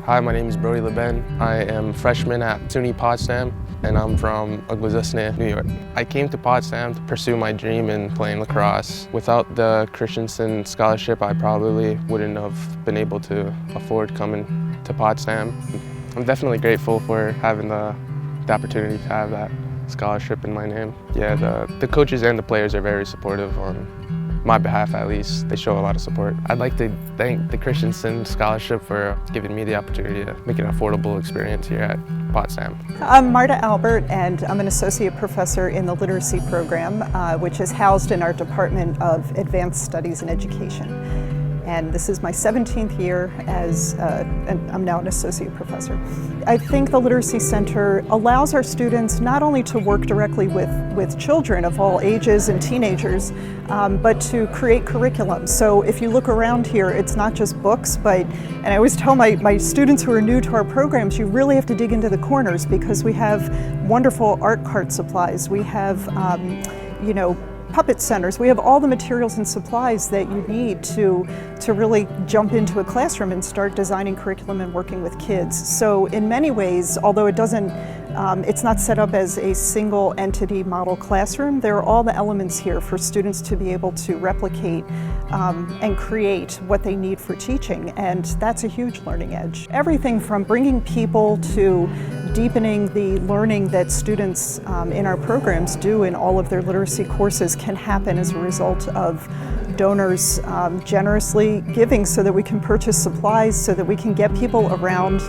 Hi, my name is Brody Leben. I am a freshman at SUNY Potsdam, and I'm from Ugly, New York. I came to Potsdam to pursue my dream in playing lacrosse. Without the Christensen scholarship, I probably wouldn't have been able to afford coming to Potsdam. I'm definitely grateful for having the opportunity to have that scholarship in my name. Yeah, the coaches and the players are very supportive on my behalf, at least. They show a lot of support. I'd like to thank the Christensen Scholarship for giving me the opportunity to make an affordable experience here at Potsdam. I'm Marta Albert, and I'm an associate professor in the literacy program, which is housed in our Department of Advanced Studies and Education. And this is my 17th year and I'm now an associate professor. I think the Literacy Center allows our students not only to work directly with children of all ages and teenagers, but to create curriculum. So if you look around here, it's not just books, and I always tell my students who are new to our programs, you really have to dig into the corners because we have wonderful art cart supplies. We have, puppet centers. We have all the materials and supplies that you need to really jump into a classroom and start designing curriculum and working with kids. So in many ways, although it's not set up as a single entity model classroom, there are all the elements here for students to be able to replicate and create what they need for teaching, and that's a huge learning edge. Everything from bringing people to deepening the learning that students in our programs do in all of their literacy courses can happen as a result of donors generously giving so that we can purchase supplies, so that we can get people around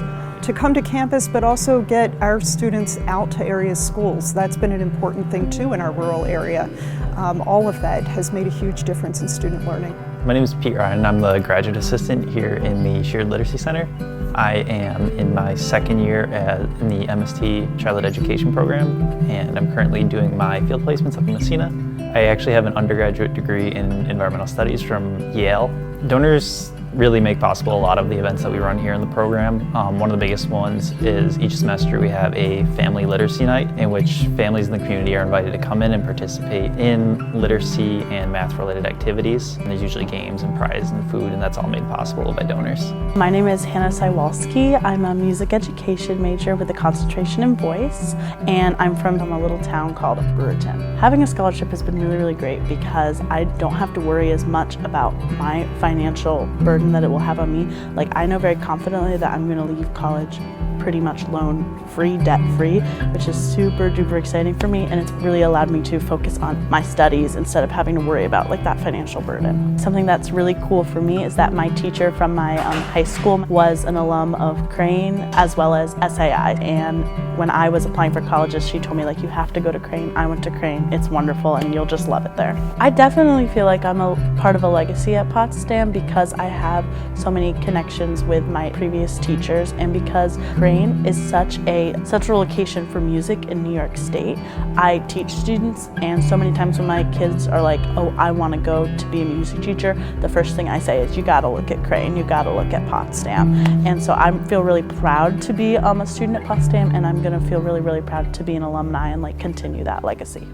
to come to campus, but also get our students out to area schools. That's been an important thing too in our rural area. All of that has made a huge difference in student learning. My name is Pete Ryan. I'm the graduate assistant here in the Shared Literacy Center. I am in my second year in the MST Childhood Education Program, and I'm currently doing my field placements up in Messina. I actually have an undergraduate degree in environmental studies from Yale. Donors really make possible a lot of the events that we run here in the program. One of the biggest ones is each semester we have a family literacy night in which families in the community are invited to come in and participate in literacy and math related activities. And there's usually games and prizes and food, and that's all made possible by donors. My name is Hannah Sywalski. I'm a music education major with a concentration in voice, and I'm from a little town called Brewerton. Having a scholarship has been really, really great because I don't have to worry as much about my financial burden that it will have on me. Like, I know very confidently that I'm going to leave college pretty much loan-free, debt-free, which is super duper exciting for me, and it's really allowed me to focus on my studies instead of having to worry about that financial burden. Something that's really cool for me is that my teacher from my high school was an alum of Crane as well as SAI, and when I was applying for colleges, she told me, you have to go to Crane. I went to Crane. It's wonderful, and you'll just love it there. I definitely feel like I'm a part of a legacy at Potsdam because I have so many connections with my previous teachers, and because Crane is such a central location for music in New York State. I teach students, and so many times when my kids are like, oh, I want to go to be a music teacher, the first thing I say is, you got to look at Crane, you got to look at Potsdam. And so I feel really proud to be a student at Potsdam, and I'm going to feel really, really proud to be an alumni and continue that legacy.